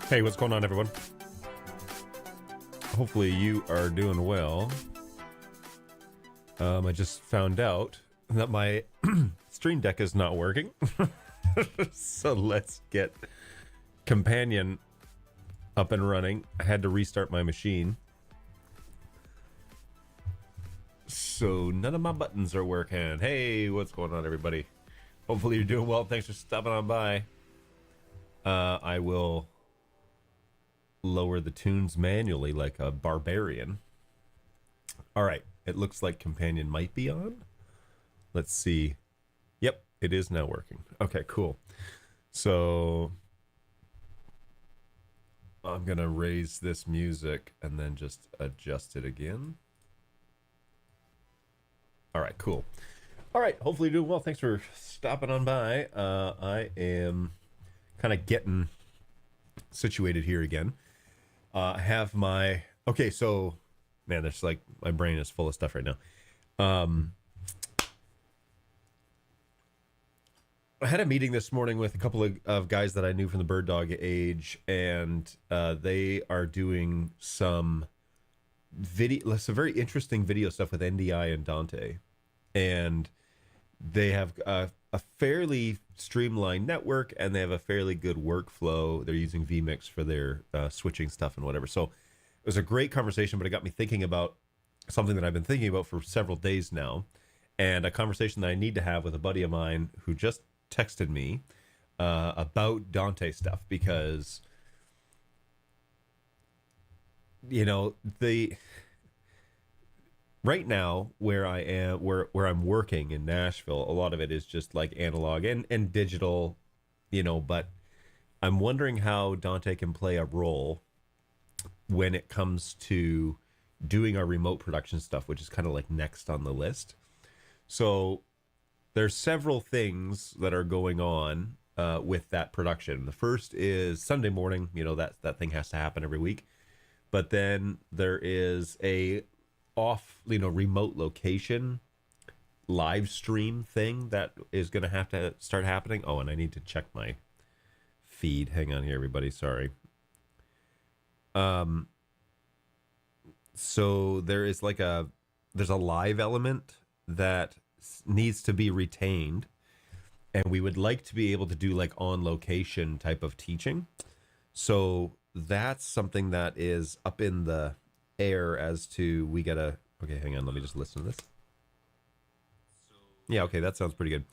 Hey, what's going on, everyone? Hopefully you are doing well. I just found out that my stream deck is not working. So let's get Companion up and running. I had to restart my machine. So none of my buttons are working. Hey, what's going on, everybody? Hopefully you're doing well. Thanks for stopping on by. I will lower the tunes manually like a barbarian. All right, it looks like Companion might be on. Let's see. Yep, it is now working. Okay, cool. So I'm gonna raise this music and then just adjust it again. All right, cool. All right, hopefully you're doing well. Thanks for stopping on by. I am kind of getting situated here again. I have my, okay, so, man, there's like, my brain is full of stuff right now. I had a meeting this morning with a couple of guys that I knew from the bird dog age, and they are doing some very interesting video stuff with NDI and Dante. And they have a fairly streamlined network, and they have a fairly good workflow. They're using vMix for their switching stuff and whatever. So it was a great conversation, but it got me thinking about something that I've been thinking about for several days now, and a conversation that I need to have with a buddy of mine who just texted me about Dante stuff, because, you know, right now where I am, where I'm working in Nashville, a lot of it is just like analog and digital, you know, but I'm wondering how Dante can play a role when it comes to doing our remote production stuff, which is kind of like next on the list. So there's several things that are going on with that production. The first is Sunday morning, you know, that thing has to happen every week. But then there is a remote location live stream thing that is going to have to start happening. Oh, and I need to check my feed. Hang on here, everybody. Sorry. So there's a live element that needs to be retained, and we would like to be able to do like on location type of teaching. So that's something that is up in the air as to okay, hang on, let me just listen to this. Yeah, okay, that sounds pretty good.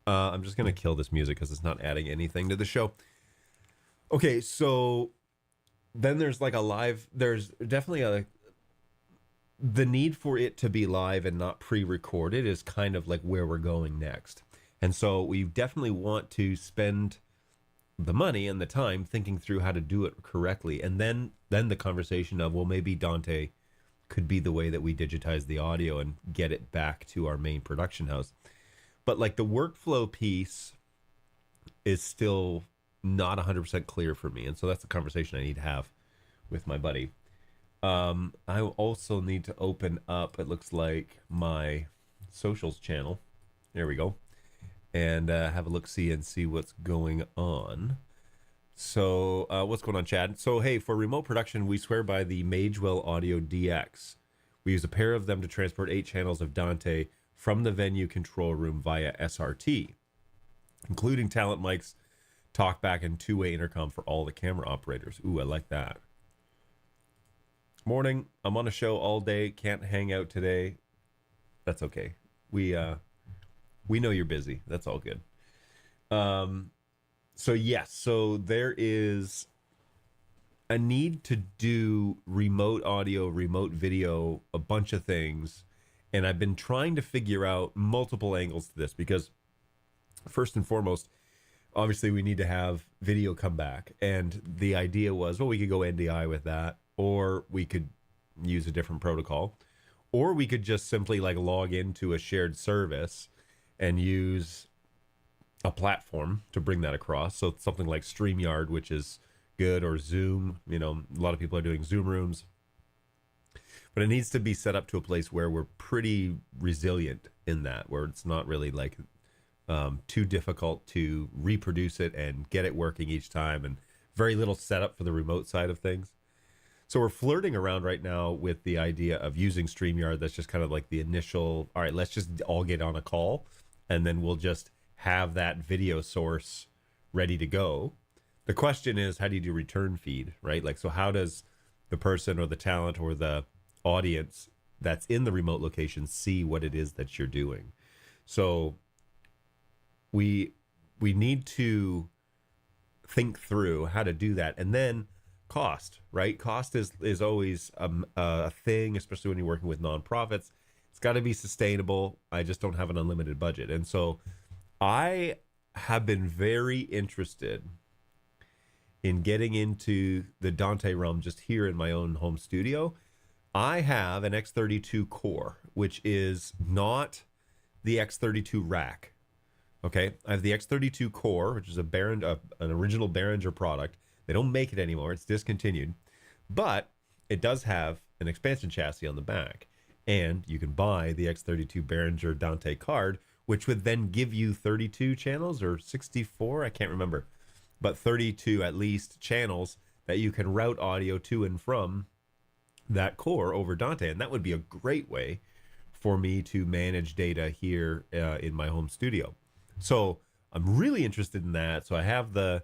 I'm just gonna kill this music because it's not adding anything to the show. Okay, so then there's like there's definitely the need for it to be live and not pre-recorded is kind of like where we're going next. And so we definitely want to spend the money and the time thinking through how to do it correctly. And then the conversation of, well, maybe Dante could be the way that we digitize the audio and get it back to our main production house. But like the workflow piece is still not 100% clear for me. And so that's the conversation I need to have with my buddy. I also need to open up, it looks like, my socials channel. There we go. And have a look-see and see what's going on. So what's going on, Chad? So, hey, for remote production, we swear by the Magewell Audio DX. We use a pair of them to transport 8 channels of Dante from the venue control room via SRT, including talent mics, talkback, and two-way intercom for all the camera operators. Ooh, I like that. Morning. I'm on a show all day. Can't hang out today. That's okay. We know you're busy. That's all good. So yes, so there is a need to do remote audio, remote video, a bunch of things. And I've been trying to figure out multiple angles to this, because first and foremost, obviously we need to have video come back. And the idea was, well, we could go NDI with that, or we could use a different protocol, or we could just simply like log into a shared service and use a platform to bring that across. So something like StreamYard, which is good, or Zoom. You know, a lot of people are doing Zoom rooms. but it needs to be set up to a place where we're pretty resilient in that, where it's not really like too difficult to reproduce it and get it working each time, and very little setup for the remote side of things. So we're flirting around right now with the idea of using StreamYard. That's just kind of like the initial, all right, let's just all get on a call and then we'll just have that video source ready to go. The question is, how do you do return feed, right? Like, so how does the person or the talent or the audience that's in the remote location see what it is that you're doing? So we need to think through how to do that. And then cost, right? Cost is always a thing, especially when you're working with nonprofits. It's got to be sustainable. I just don't have an unlimited budget. And so I have been very interested in getting into the Dante realm just here in my own home studio. I have an X32 core, which is not the X32 rack. Okay, I have the X32 core, which is an original Behringer product. They don't make it anymore. It's discontinued. But it does have an expansion chassis on the back. And you can buy the X32 Behringer Dante card, which would then give you 32 channels or 64. I can't remember. But 32 at least channels that you can route audio to and from that core over Dante. And that would be a great way for me to manage data here in my home studio. So I'm really interested in that. So I have the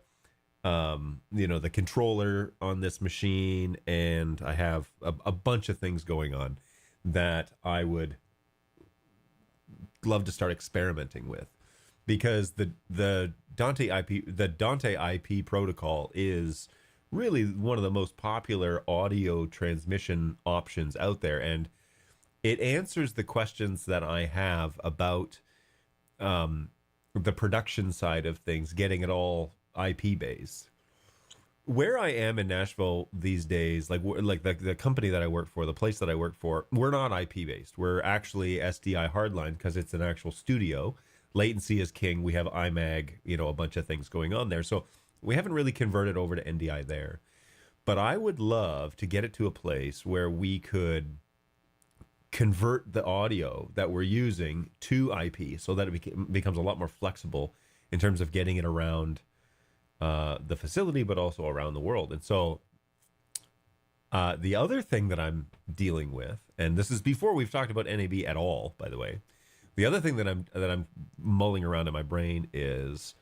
the controller on this machine, and I have a bunch of things going on that I would love to start experimenting with, because the Dante IP protocol is really one of the most popular audio transmission options out there, and it answers the questions that I have about the production side of things, getting it all IP based. Where I am in Nashville these days, like the company that I work for, the place that I work for, we're not IP based. We're actually SDI hardline because it's an actual studio. Latency is king. We have IMAG, a bunch of things going on there. So we haven't really converted over to NDI there. But I would love to get it to a place where we could convert the audio that we're using to IP so that it becomes a lot more flexible in terms of getting it around the facility, but also around the world. And so the other thing that I'm dealing with, and this is before we've talked about NAB at all, by the way, the other thing that I'm mulling around in my brain is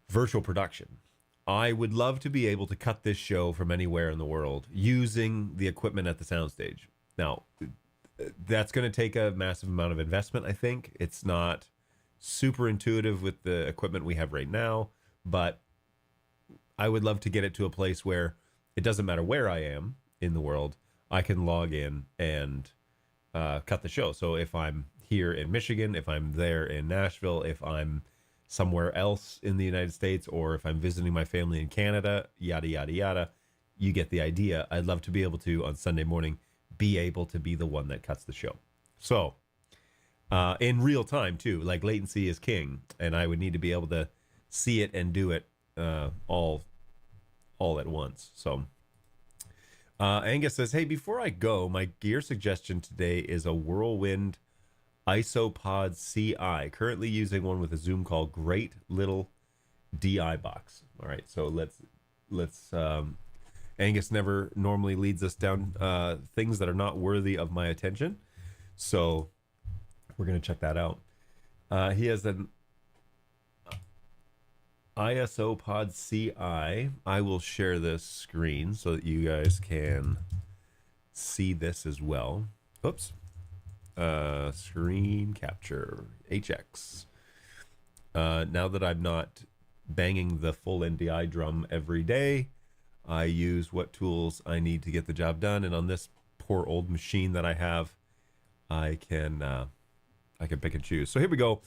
virtual production. I would love to be able to cut this show from anywhere in the world using the equipment at the soundstage. Now, that's going to take a massive amount of investment, I think. It's not super intuitive with the equipment we have right now, but I would love to get it to a place where it doesn't matter where I am in the world, I can log in and cut the show. So if I'm here in Michigan, if I'm there in Nashville, if I'm somewhere else in the United States, or if I'm visiting my family in Canada, yada, yada, yada, you get the idea. I'd love to be able to, on Sunday morning, be able to be the one that cuts the show. So in real time too, like latency is king, and I would need to be able to see it and do it all at once. So Angus says, hey, before I go, my gear suggestion today is a Whirlwind Isopod CI, currently using one with a Zoom call. Great little DI box. All right, so let's Angus never normally leads us down things that are not worthy of my attention, so we're going to check that out. He has an Isopod CI. I will share this screen so that you guys can see this as well. Oops. Screen capture HX. Now that I'm not banging the full NDI drum every day, I use what tools I need to get the job done, and on this poor old machine that I have, I can pick and choose. So here we go.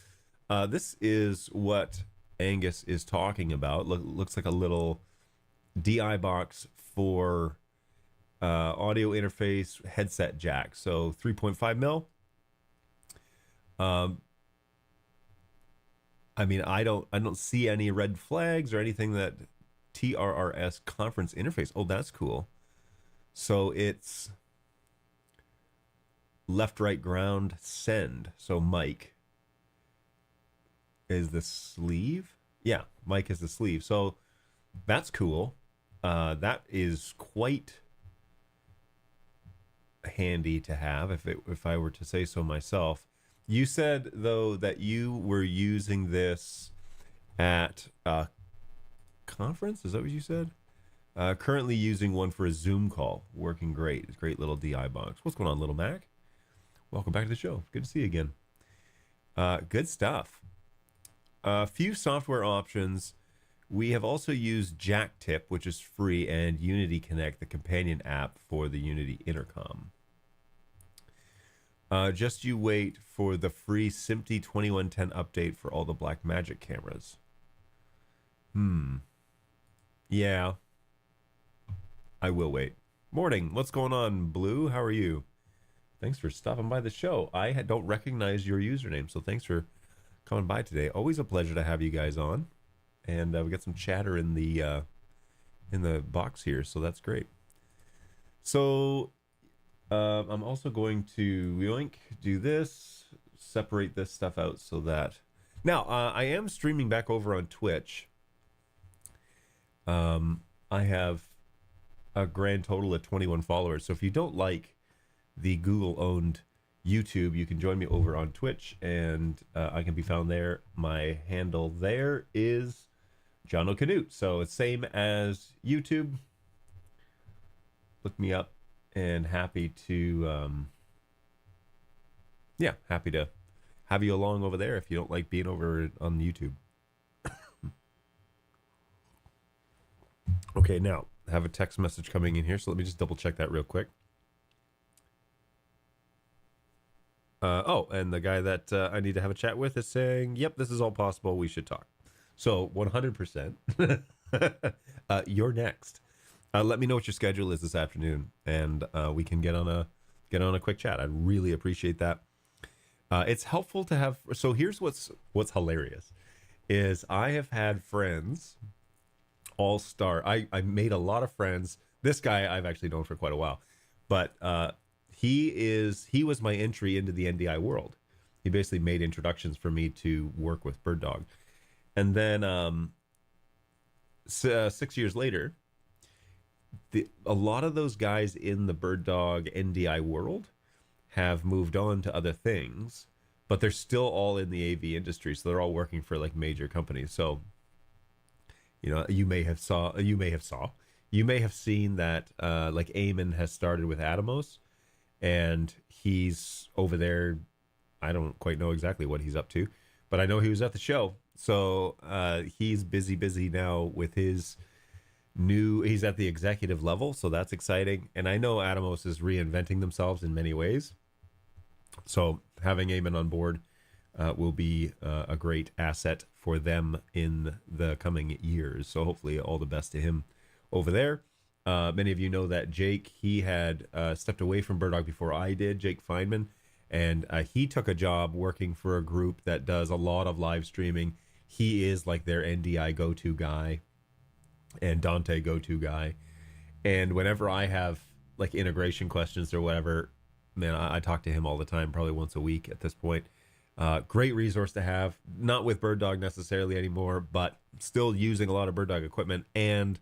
This is what Angus is talking about. Looks like a little DI box for audio interface headset jack. So 3.5 mil. I mean, I don't see any red flags or anything that TRRS conference interface. Oh, that's cool. So it's left, right, ground, send. So Mike is the sleeve. Yeah, Mike is the sleeve. So that's cool. That is quite handy to have if I were to say so myself. You said though that you were using this at a conference. Is that what you said? Currently using one for a Zoom call. Working great. It's a great little DI box. What's going on, little Mac? Welcome back to the show. Good to see you again. Good stuff. A few software options. We have also used JackTip, which is free, and Unity Connect, the companion app for the Unity Intercom. Just you wait for the free SMPTE 2110 update for all the Blackmagic cameras. Yeah. I will wait. Morning. What's going on, Blue? How are you? Thanks for stopping by the show. I don't recognize your username, so thanks for coming by today. Always a pleasure to have you guys on. And we got some chatter in the box here, so that's great. So I'm also going to yoink, do this, separate this stuff out so that now I am streaming back over on Twitch. I have a grand total of 21 followers. So if you don't like the Google-owned YouTube, you can join me over on Twitch, and I can be found there. My handle there is John O'Canute. So it's same as YouTube. Look me up, and happy to happy to have you along over there if you don't like being over on YouTube. Okay, now I have a text message coming in here, so let me just double check that real quick. And the guy that I need to have a chat with is saying, yep, this is all possible. We should talk. So 100%. You're next. Let me know what your schedule is this afternoon, and we can get on a quick chat. I'd really appreciate that. It's helpful to have. So here's what's hilarious is I have had friends I made a lot of friends. This guy I've actually known for quite a while, but he was my entry into the NDI world. He basically made introductions for me to work with Bird Dog. And then 6 years later, a lot of those guys in the Bird Dog NDI world have moved on to other things, but they're still all in the AV industry. So they're all working for like major companies. So, you know, you may have seen that like Eamon has started with Atomos, and he's over there. I don't quite know exactly what he's up to, but I know he was at the show. So he's busy now with his he's at the executive level. So that's exciting. And I know Atomos is reinventing themselves in many ways. So having Eamon on board will be a great asset for them in the coming years. So hopefully all the best to him over there. Many of you know that Jake, he had stepped away from Bird Dog before I did, Jake Feynman, and he took a job working for a group that does a lot of live streaming. He is like their NDI go-to guy and Dante go-to guy. And whenever I have like integration questions or whatever, man, I talk to him all the time, probably once a week at this point. Great resource to have, not with Bird Dog necessarily anymore, but still using a lot of Bird Dog equipment and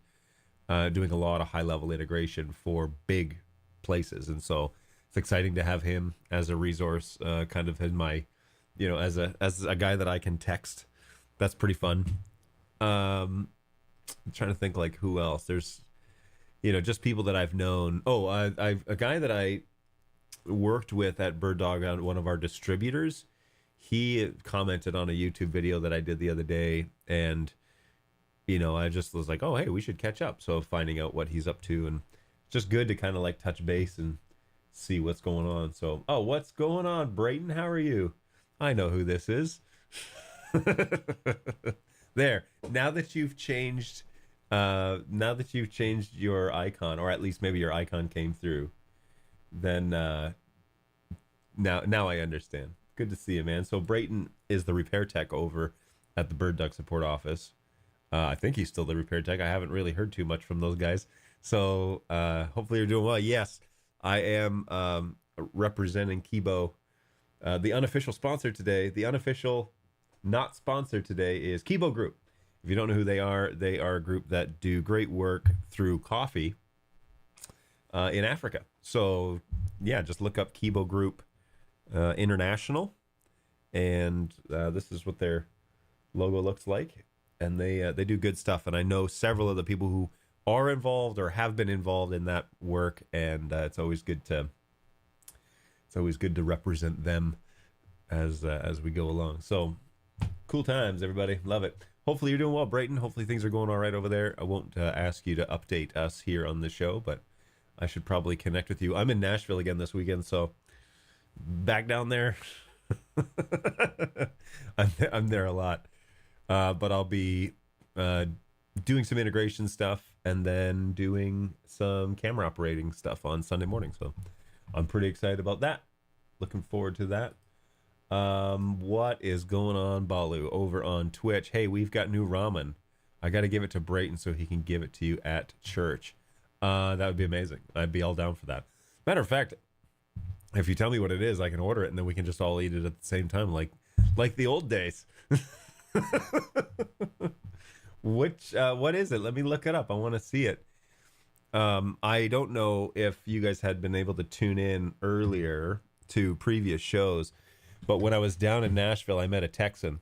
doing a lot of high-level integration for big places. And so it's exciting to have him as a resource, kind of in my, you know, as a guy that I can text. That's pretty fun. I'm trying to think like who else. There's, you know, just people that I've known. Oh, I've a guy that I worked with at Bird Dog on one of our distributors. He commented on a YouTube video that I did the other day, and you know, I just was like, oh, hey, we should catch up. So finding out what he's up to, and just good to kind of like touch base and see what's going on. So, oh, what's going on, Brayton? How are you? I know who this is. There. Now that you've changed your icon, or at least maybe your icon came through, then now I understand. Good to see you, man. So Brayton is the repair tech over at the Bird Dog support office. I think he's still the repair tech. I haven't really heard too much from those guys. So hopefully you're doing well. Yes, I am. representing Kibo. The unofficial sponsor today, the unofficial not sponsored today is Kibo Group. If you don't know who they are a group that do great work through coffee in Africa. So yeah, just look up Kibo Group International, and this is what their logo looks like. And they do good stuff. And I know several of the people who are involved or have been involved in that work, and it's always good to represent them as we go along. So cool times, everybody. Love it. Hopefully you're doing well, Brayton. Hopefully things are going all right over there. I won't ask you to update us here on the show, but I should probably connect with you. I'm in Nashville again this weekend, so back down there. I'm there a lot, but I'll be doing some integration stuff and then doing some camera operating stuff on Sunday morning. So I'm pretty excited about that. Looking forward to that. What is going on, Balu, over on Twitch? Hey, we've got new ramen. I got to give it to Brayton so he can give it to you at church. That would be amazing. I'd be all down for that. Matter of fact, if you tell me what it is, I can order it and then we can just all eat it at the same time, like the old days. What is it? Let me look it up. I want to see it. I don't know if you guys had been able to tune in earlier to previous shows, but when I was down in Nashville, I met a Texan,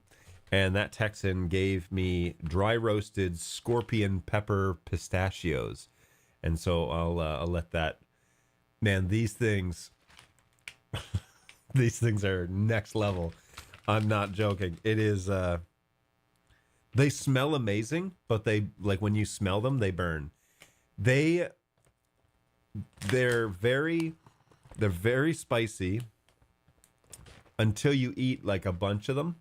and that Texan gave me dry roasted scorpion pepper pistachios. And so I'll let that, man, these things are next level. I'm not joking. It is, they smell amazing, but they, like, when you smell them, they burn. They're very spicy until you eat like a bunch of them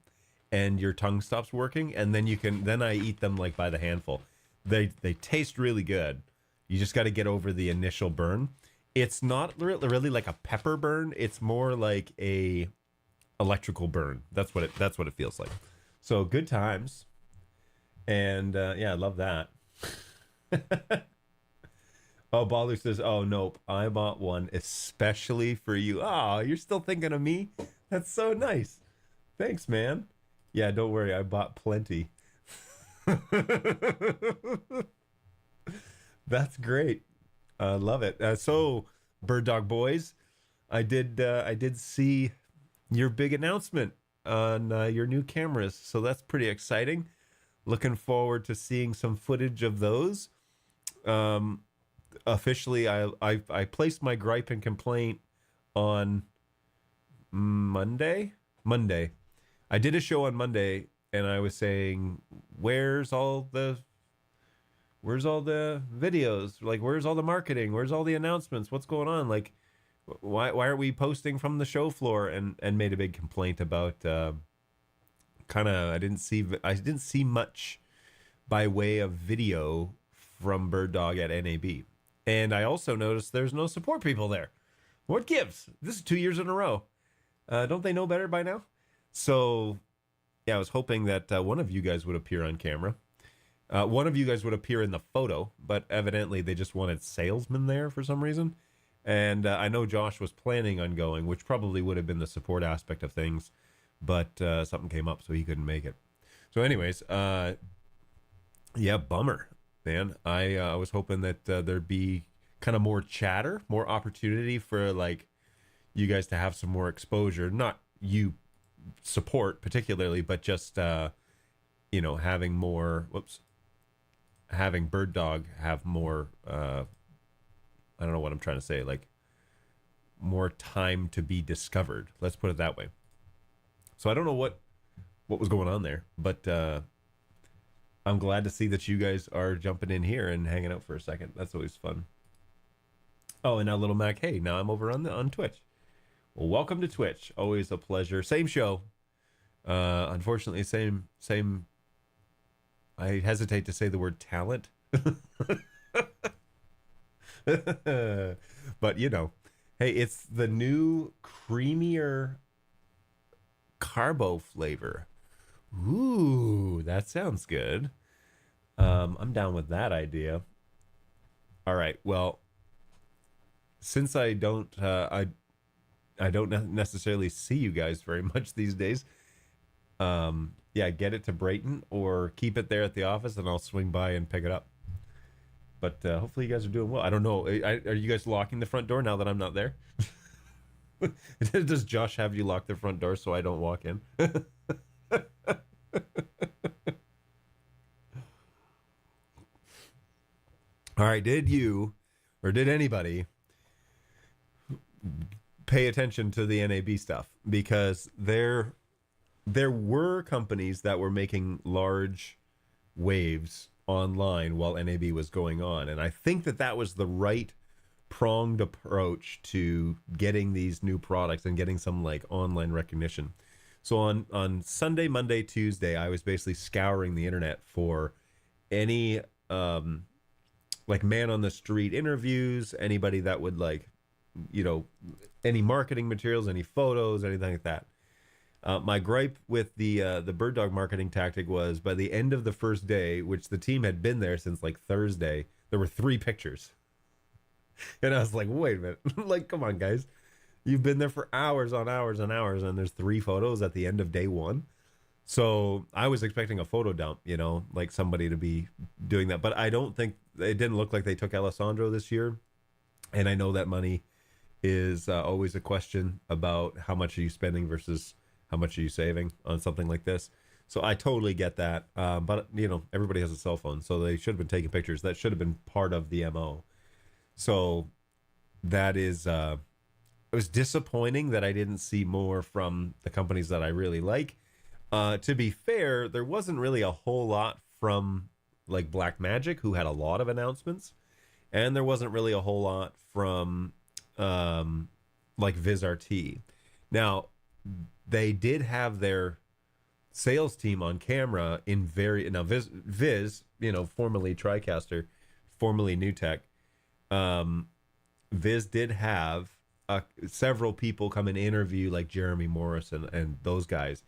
and your tongue stops working, and then I eat them like by the handful. They taste really good. You just got to get over the initial burn. It's not really like a pepper burn. It's more like a electrical burn. That's what it feels like. So good times. And yeah, I love that. Oh, Baller says, oh, nope, I bought one especially for you. Oh, you're still thinking of me? That's so nice. Thanks, man. Yeah, don't worry, I bought plenty. That's great. I love it. So, Bird Dog Boys, I did see your big announcement on your new cameras, so that's pretty exciting. Looking forward to seeing some footage of those. Officially, I placed my gripe and complaint on Monday. I did a show on Monday, and I was saying, where's all the videos? Like, where's all the marketing? Where's all the announcements? What's going on? Like, why aren't we posting from the show floor? And made a big complaint about I didn't see much by way of video from Bird Dog at NAB. And I also noticed there's no support people there. What gives? This is 2 years in a row. Don't they know better by now? So, yeah, I was hoping that one of you guys would appear on camera. One of you guys would appear in the photo, but evidently they just wanted salesmen there for some reason. And I know Josh was planning on going, which probably would have been the support aspect of things, but something came up, so he couldn't make it. So anyways, yeah, bummer, man. I was hoping that there'd be kind of more chatter, more opportunity for, like, you guys to have some more exposure. Not you support particularly, but just, having more, having Bird Dog have more, I don't know what I'm trying to say, like, more time to be discovered. Let's put it that way. So I don't know what was going on there, but I'm glad to see that you guys are jumping in here and hanging out for a second. That's always fun. Oh, and now Little Mac, hey, now I'm over on Twitch. Well, welcome to Twitch. Always a pleasure. Same show. Unfortunately, same. I hesitate to say the word talent. But, hey, it's the new creamier carbo flavor. Ooh, that sounds good. I'm down with that idea. All right, well, since I don't I don't necessarily see you guys very much these days. Yeah, get it to Brayton or keep it there at the office, and I'll swing by and pick it up. But hopefully you guys are doing well. I don't know. Are you guys locking the front door now that I'm not there? Does Josh have you lock the front door so I don't walk in? All right. Did you or did anybody pay attention to the NAB stuff? Because there were companies that were making large waves online while NAB was going on, and I think that was the right pronged approach to getting these new products and getting some like online recognition. So on Sunday, Monday, Tuesday, I was basically scouring the internet for any like man on the street interviews, anybody that would like, you know, any marketing materials, any photos, anything like that. My gripe with the bird dog marketing tactic was by the end of the first day, which the team had been there since like Thursday, there were 3 pictures. And I was like, wait a minute, like, come on, guys. You've been there for hours on hours on hours, and there's 3 photos at the end of day 1. So I was expecting a photo dump, you know, like somebody to be doing that. But I don't think, it didn't look like they took Alessandro this year. And I know that money is always a question about how much are you spending versus how much are you saving on something like this. So I totally get that. But, you know, everybody has a cell phone, so they should have been taking pictures. That should have been part of the MO. So that is, it was disappointing that I didn't see more from the companies that I really like. To be fair, there wasn't really a whole lot from like Black Magic, who had a lot of announcements. And there wasn't really a whole lot from like VizRT. Now, they did have their sales team on camera in Viz, you know, formerly TriCaster, formerly NewTek. Viz did have several people come and interview, like Jeremy Morris and those guys.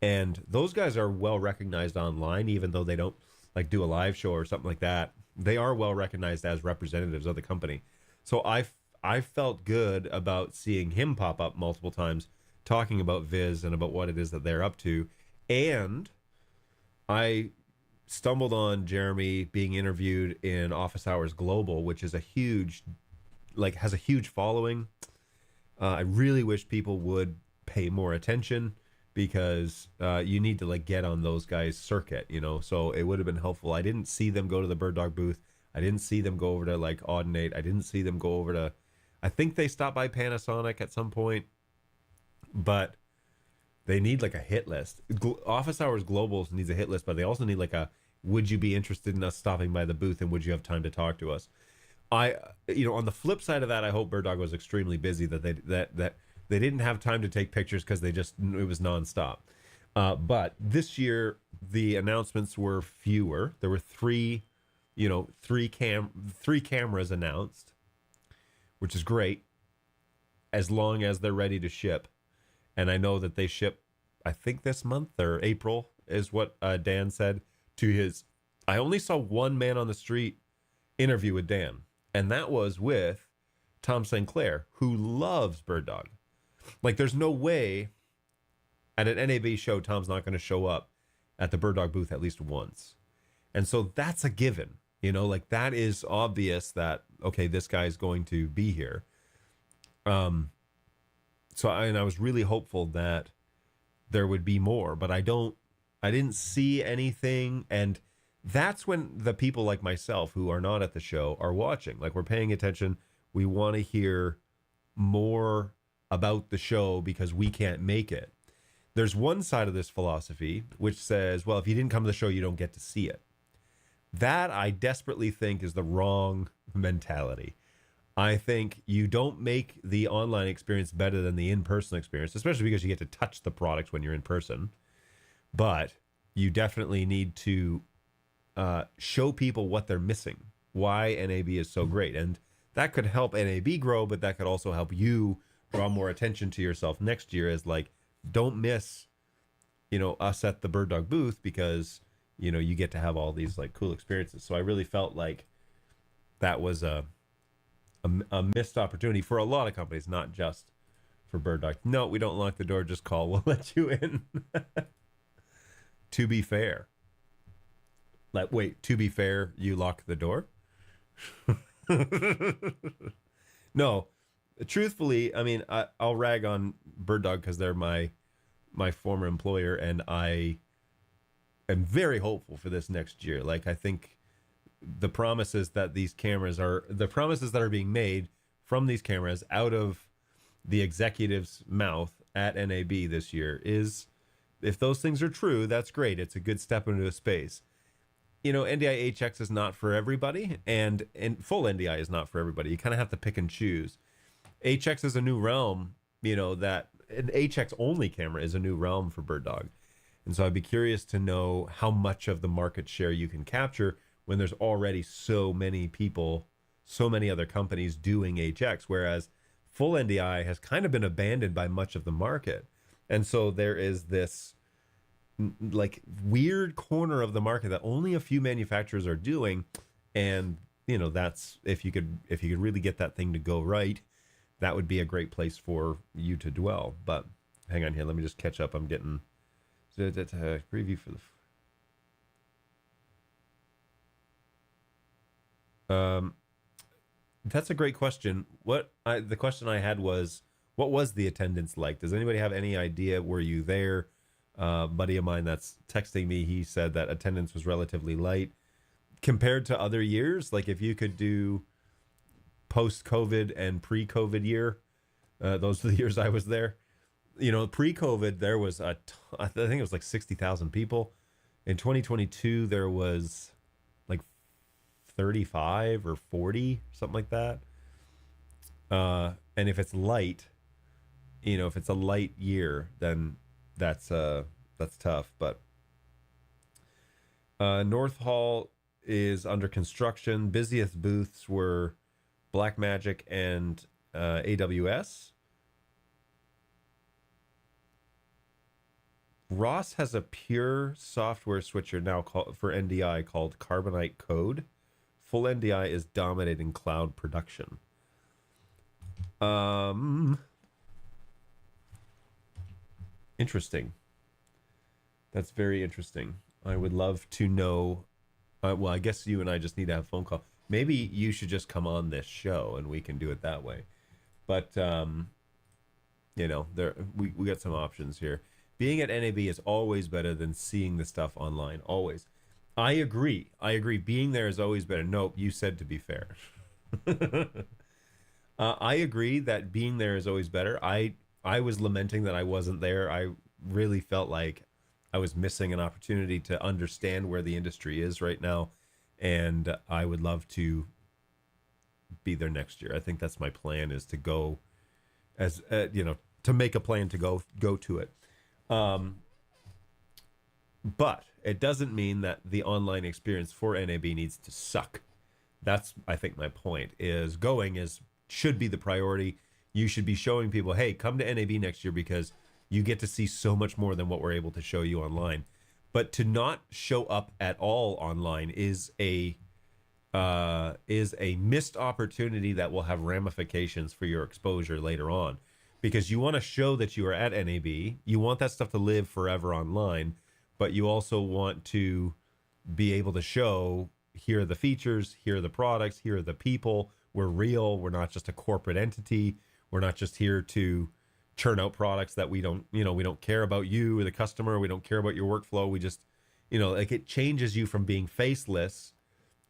And those guys are well recognized online, even though they don't like do a live show or something like that. They are well recognized as representatives of the company. So I felt good about seeing him pop up multiple times talking about Viz and about what it is that they're up to. And I stumbled on Jeremy being interviewed in Office Hours Global, which is a huge, like, has a huge following. I really wish people would pay more attention, because you need to like get on those guys' circuit, you know. So it would have been helpful. I didn't see them go to the Bird Dog booth. I didn't see them go over to like Audinate. I didn't see them go over to, I think they stopped by Panasonic at some point, but they need like a hit list. Office Hours Global needs a hit list, but they also need like a, would you be interested in us stopping by the booth, and would you have time to talk to us? You know, on the flip side of that, I hope Bird Dog was extremely busy, that they didn't have time to take pictures because it was nonstop. But this year the announcements were fewer. There were three cameras announced, which is great, as long as they're ready to ship. And I know that they ship, I think this month or April is what Dan said to his. I only saw one man on the street interview with Dan, and that was with Tom St. Clair, who loves Bird Dog. Like, there's no way at an NAB show Tom's not going to show up at the Bird Dog booth at least once. And so that's a given, you know, like that is obvious that, okay, this guy's going to be here. So I was really hopeful that there would be more, but I didn't see anything. And that's when the people like myself who are not at the show are watching. Like, we're paying attention. We want to hear more about the show because we can't make it. There's one side of this philosophy which says, well, if you didn't come to the show, you don't get to see it. That I desperately think is the wrong mentality. I think you don't make the online experience better than the in-person experience, especially because you get to touch the product when you're in person. But you definitely need to show people what they're missing, why NAB is so great. And that could help NAB grow, but that could also help you draw more attention to yourself next year, as like, don't miss, you know, us at the Bird Dog booth, because, you know, you get to have all these like cool experiences. So I really felt like that was a missed opportunity for a lot of companies, not just for Bird Dog. No, we don't lock the door. Just call. We'll let you in. To be fair. Like, wait, to be fair, you lock the door? No, truthfully, I mean, I'll rag on Bird Dog because they're my former employer, and I am very hopeful for this next year. Like, I think the promises that are being made from these cameras out of the executive's mouth at NAB this year is, if those things are true, that's great. It's a good step into a space. You know, NDI HX is not for everybody, and full NDI is not for everybody. You kind of have to pick and choose. HX is a new realm, you know, that an HX only camera is a new realm for Bird Dog. And so I'd be curious to know how much of the market share you can capture when there's already so many people, so many other companies doing HX, whereas full NDI has kind of been abandoned by much of the market. And so there is this like weird corner of the market that only a few manufacturers are doing. And, you know, that's, if you could really get that thing to go right, that would be a great place for you to dwell. But hang on here, let me just catch up. I'm getting preview for the that's a great question. The question I had was, what was the attendance like? Does anybody have any idea? Were you there? Buddy of mine that's texting me, he said that attendance was relatively light compared to other years. Like, if you could do post-COVID and pre-COVID year, those are the years I was there. You know, pre-COVID, there was I think it was like 60,000 people. In 2022, there was like 35 or 40, something like that. And if it's light, you know, if it's a light year, then that's tough. But North Hall is under construction. Busiest booths were Blackmagic and AWS. Ross has a pure software switcher now for NDI called Carbonite Code. Full NDI is dominating cloud production. Interesting. That's very interesting. I would love to know. Well, I guess you and I just need to have a phone call. Maybe you should just come on this show and we can do it that way. But you know, we got some options here. Being at NAB is always better than seeing the stuff online. Always. I agree. Being there is always better. Nope, you said to be fair. I agree that being there is always better. I was lamenting that I wasn't there. I really felt like I was missing an opportunity to understand where the industry is right now, and I would love to be there next year. I think that's my plan, is to go, as you know, to make a plan to go to it. But it doesn't mean that the online experience for NAB needs to suck. That's, I think, my point, is should be the priority. You should be showing people, hey, come to NAB next year because you get to see so much more than what we're able to show you online. But to not show up at all online is a missed opportunity that will have ramifications for your exposure later on. Because you want to show that you are at NAB, you want that stuff to live forever online, but you also want to be able to show, here are the features, here are the products, here are the people. We're real. We're not just a corporate entity. We're not just here to churn out products that we don't care about you or the customer. We don't care about your workflow. We just, like, it changes you from being faceless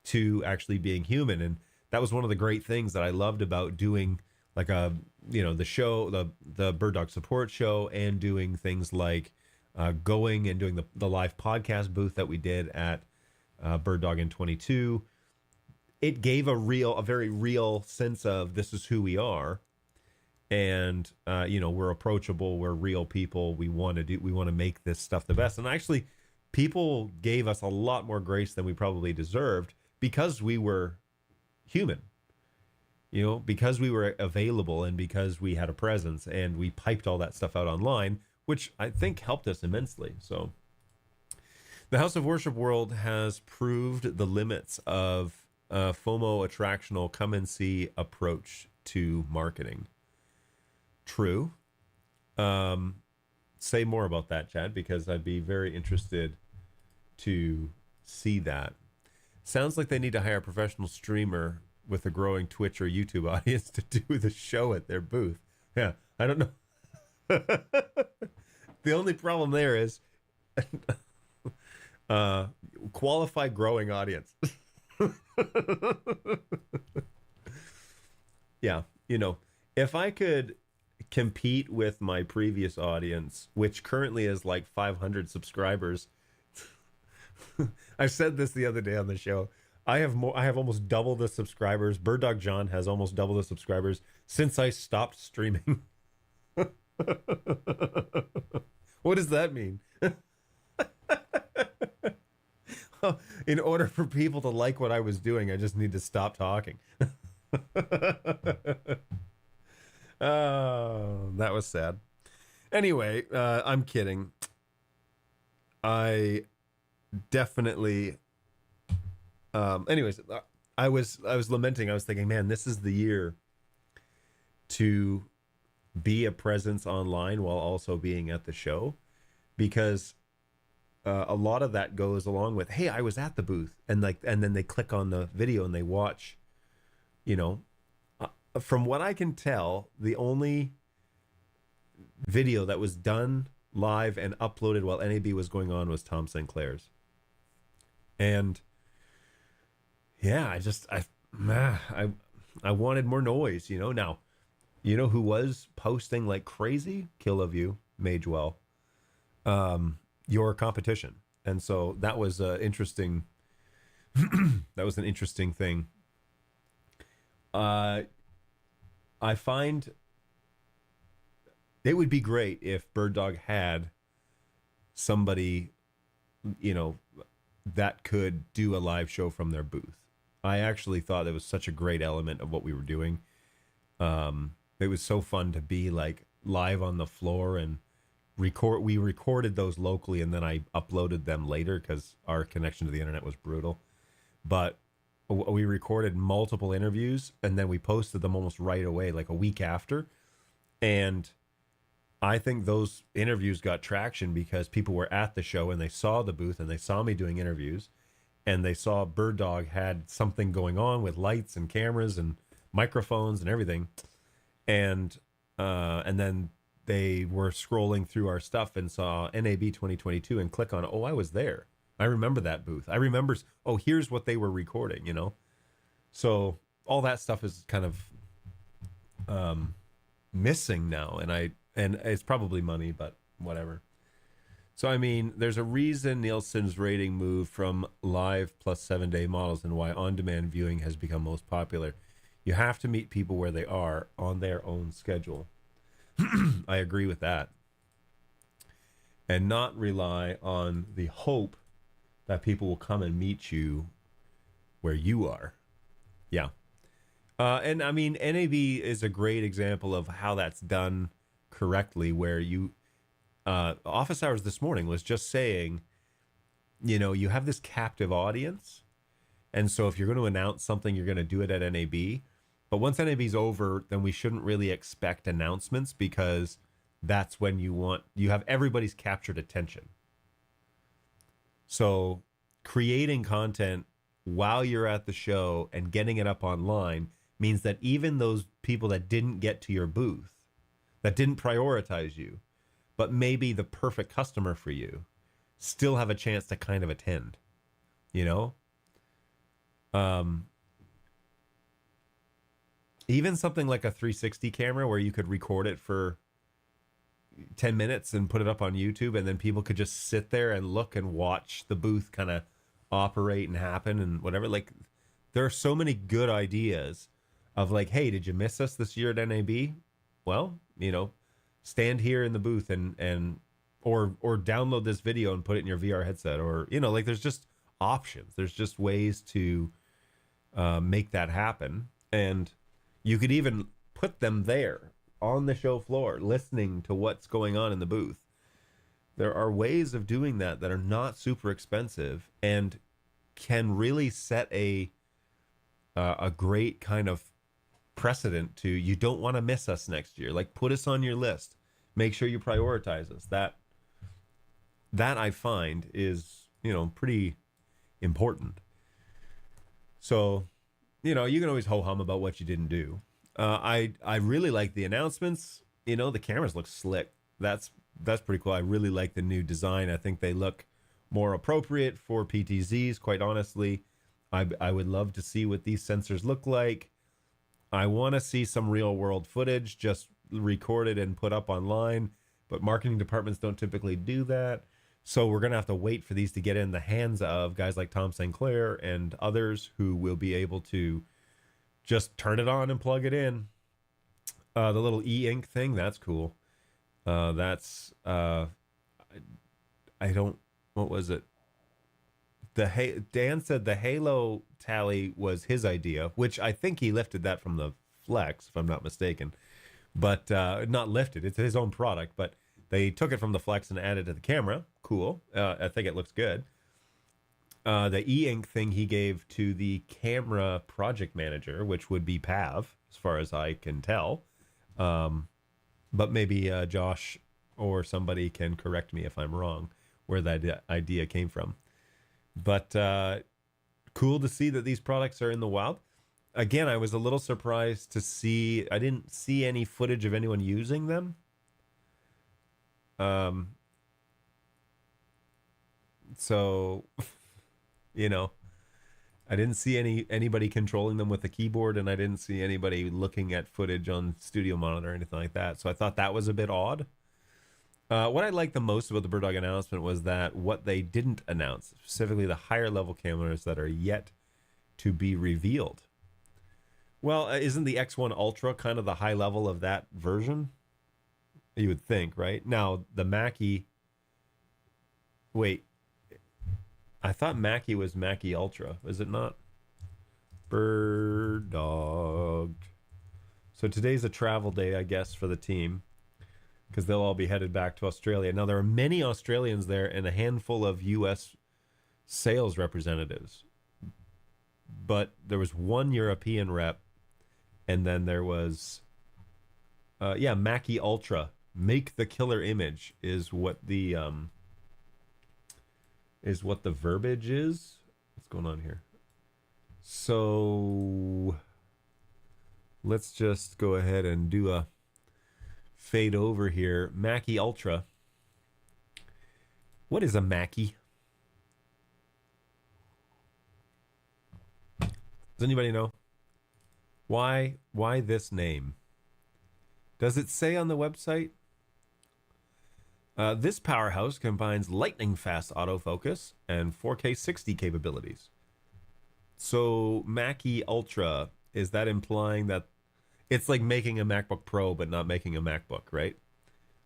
to actually being human. And that was one of the great things that I loved about doing, like, the show, the Bird Dog support show, and doing things like going and doing the live podcast booth that we did at Bird Dog in 22. It gave a very real sense of, this is who we are. And, we're approachable. We're real people. We want to make this stuff the best. And actually, people gave us a lot more grace than we probably deserved, because we were human, because we were available, and because we had a presence, and we piped all that stuff out online, which I think helped us immensely. So the House of Worship world has proved the limits of FOMO attractional come and see approach to marketing. True. Say more about that, Chad, because I'd be very interested to see that. Sounds like they need to hire a professional streamer with a growing Twitch or YouTube audience to do the show at their booth. Yeah, I don't know. The only problem there is qualified growing audience. Yeah, if I could compete with my previous audience, which currently is like 500 subscribers. I said this the other day on the show. I have almost double the subscribers. Bird Dog John has almost double the subscribers since I stopped streaming. What does that mean? In order for people to like what I was doing, I just need to stop talking. Oh, that was sad. Anyway, I'm kidding. I definitely. Anyways, I was lamenting. I was thinking, man, this is the year to be a presence online while also being at the show, because a lot of that goes along with, hey, I was at the booth, and then they click on the video and they watch. From what I can tell, the only video that was done live and uploaded while NAB was going on was Tom Sinclair's. And yeah, I wanted more noise, Now, who was posting like crazy? Kill of You, Magewell, your competition. And so that was interesting. That was an interesting thing. I find it would be great if Bird Dog had somebody, that could do a live show from their booth. I actually thought it was such a great element of what we were doing. It was so fun to be like live on the floor and record. We recorded those locally, and then I uploaded them later because our connection to the internet was brutal. But we recorded multiple interviews, and then we posted them almost right away, like a week after. And I think those interviews got traction because people were at the show and they saw the booth and they saw me doing interviews, and they saw Bird Dog had something going on with lights and cameras and microphones and everything. And then they were scrolling through our stuff and saw NAB 2022 and click on, oh, I was there. I remember that booth. I remember, oh, here's what they were recording, So all that stuff is kind of missing now, and it's probably money, but whatever. So I mean, there's a reason Nielsen's rating moved from live plus 7-day models, and why on-demand viewing has become most popular. You have to meet people where they are on their own schedule. I agree with that. And not rely on the hope that people will come and meet you where you are. Yeah. And I mean, NAB is a great example of how that's done correctly, where office hours this morning was just saying, you have this captive audience. And so if you're going to announce something, you're going to do it at NAB. But once NAB's over, then we shouldn't really expect announcements, because that's when you have everybody's captured attention. So creating content while you're at the show and getting it up online means that even those people that didn't get to your booth, that didn't prioritize you, but maybe the perfect customer for you, still have a chance to kind of attend, even something like a 360 camera where you could record it for 10 minutes and put it up on YouTube, and then people could just sit there and look and watch the booth kind of operate and happen and whatever. Like, there are so many good ideas of like, hey, did you miss us this year at NAB? Well, stand here in the booth or download this video and put it in your VR headset, or, like, there's just options. There's just ways to make that happen. And you could even put them there on the show floor, listening to what's going on in the booth. There are ways of doing that are not super expensive and can really set a great kind of precedent to, you don't want to miss us next year. Like, put us on your list. Make sure you prioritize this. That I find is, pretty important. So, you can always ho hum about what you didn't do. I really like the announcements. The cameras look slick. That's pretty cool. I really like the new design. I think they look more appropriate for PTZs. Quite honestly, I would love to see what these sensors look like. I want to see some real world footage just recorded and put up online, but marketing departments don't typically do that. So we're going to have to wait for these to get in the hands of guys like Tom St. Clair and others who will be able to just turn it on and plug it in. The little e-ink thing, that's cool. That's I don't, what was it? Dan said the Halo tally was his idea, which I think he lifted that from the Flex, if I'm not mistaken. But not lifted, it's his own product, but they took it from the Flex and added it to the camera. Cool. I think it looks good. The e-ink thing he gave to the camera project manager, which would be Pav, as far as I can tell. But maybe Josh or somebody can correct me if I'm wrong, where that idea came from. But cool to see that these products are in the wild. Again, I was a little surprised to see, I didn't see any footage of anyone using them. So, I didn't see anybody controlling them with a keyboard, and I didn't see anybody looking at footage on Studio Monitor or anything like that. So I thought that was a bit odd. What I liked the most about the BirdDog announcement was that what they didn't announce, specifically the higher level cameras that are yet to be revealed. Well, isn't the X1 Ultra kind of the high level of that version? You would think, right? Now, the Mackie... Wait. I thought Mackie was Mackie Ultra. Is it not? BirdDog. So today's a travel day, I guess, for the team, because they'll all be headed back to Australia. Now, there are many Australians there and a handful of U.S. sales representatives. But there was one European rep, and then there was, Mackie Ultra. Make the killer image is what the verbiage is. What's going on here? So let's just go ahead and do a fade over here. Mackie Ultra. What is a Mackie? Does anybody know? Why this name? Does it say on the website? This powerhouse combines lightning fast autofocus and 4K 60 capabilities. So Mackie Ultra, is that implying that it's like making a MacBook Pro but not making a MacBook, right?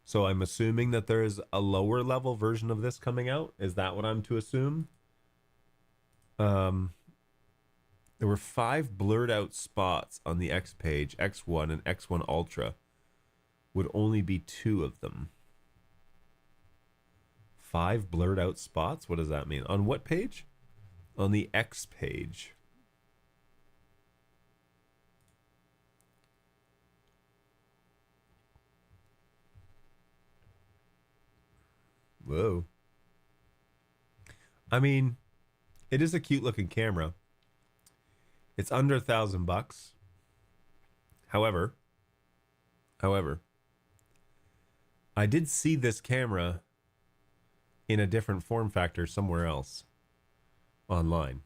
So I'm assuming that there is a lower level version of this coming out. Is that what I'm to assume? There were 5 blurred out spots on the X page. X1 and X1 Ultra would only be 2 of them. 5 blurred out spots? What does that mean? On what page? On the X page. Whoa. I mean, it is a cute looking camera. It's under $1,000. However, I did see this camera in a different form factor somewhere else online.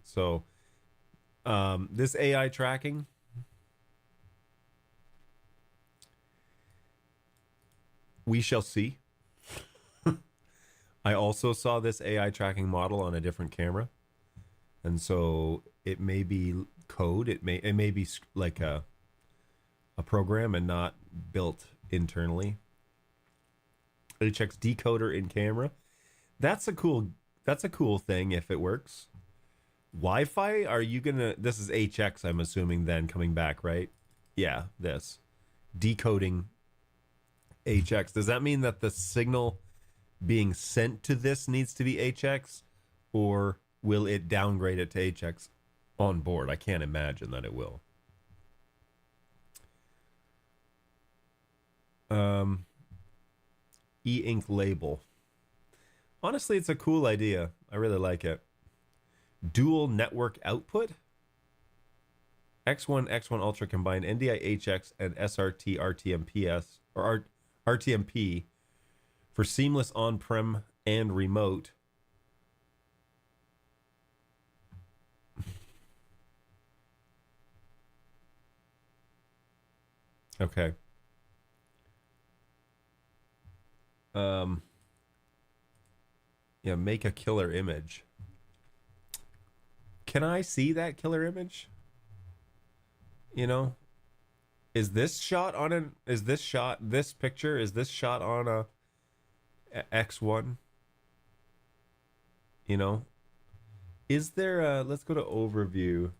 So, this AI tracking, we shall see. I also saw this AI tracking model on a different camera, and so it may be code. It may be like a program and not built internally. HX decoder in camera. That's a cool thing if it works. Wi-Fi, are you gonna, this is HX, I'm assuming, then coming back, right? Yeah, this decoding HX. Does that mean that the signal being sent to this needs to be HX, or will it downgrade it to HX on board? I can't imagine that it will. Um, e-ink label. Honestly, it's a cool idea. I really like it. Dual network output. X1 Ultra combine NDI HX and SRT RTMPS or RTMP for seamless on-prem and remote. Okay. Um, yeah, make a killer image. Can I see that killer image? You know, is this shot on an? Is this shot? This picture is this shot on a X1? You know, is there a? Let's go to overview.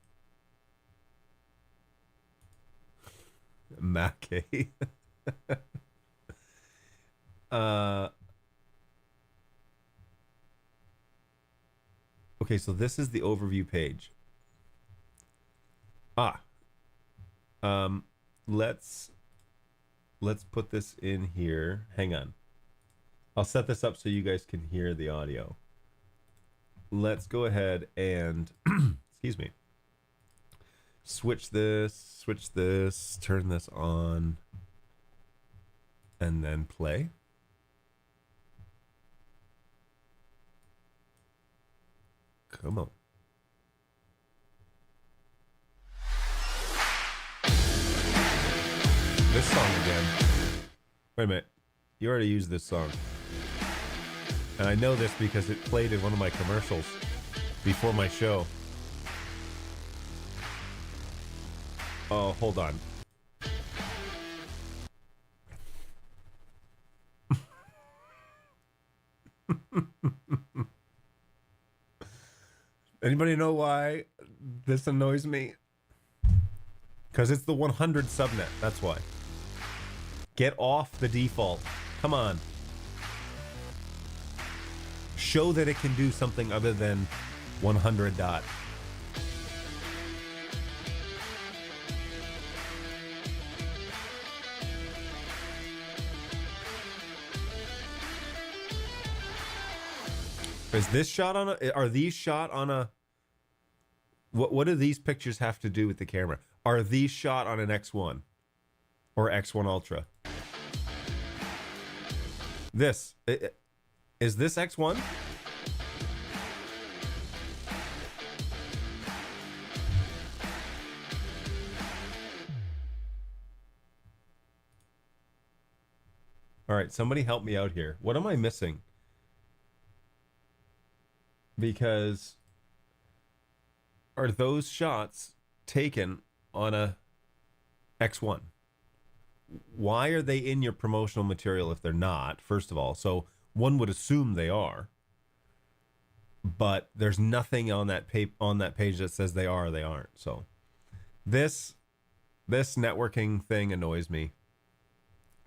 Mackey. uh. Okay, so this is the overview page. Ah. Um. Let's put this in here. Hang on. I'll set this up so you guys can hear the audio. Let's go ahead and excuse me. Switch this, turn this on, and then play. Come on. This song again. Wait a minute. You already used this song. And I know this because it played in one of my commercials before my show. Oh, hold on. Anybody know why this annoys me? Because it's the 100 subnet. That's why. Get off the default. Come on. Show that it can do something other than 100 dot. Is this shot on a... Are these shot on a... What do these pictures have to do with the camera? Are these shot on an X1? Or X1 Ultra? This. Is this X1? All right, somebody help me out here. What am I missing? Because are those shots taken on a X1? Why are they in your promotional material if they're not, first of all? So one would assume they are. But there's nothing on that page that says they are or they aren't. So this networking thing annoys me.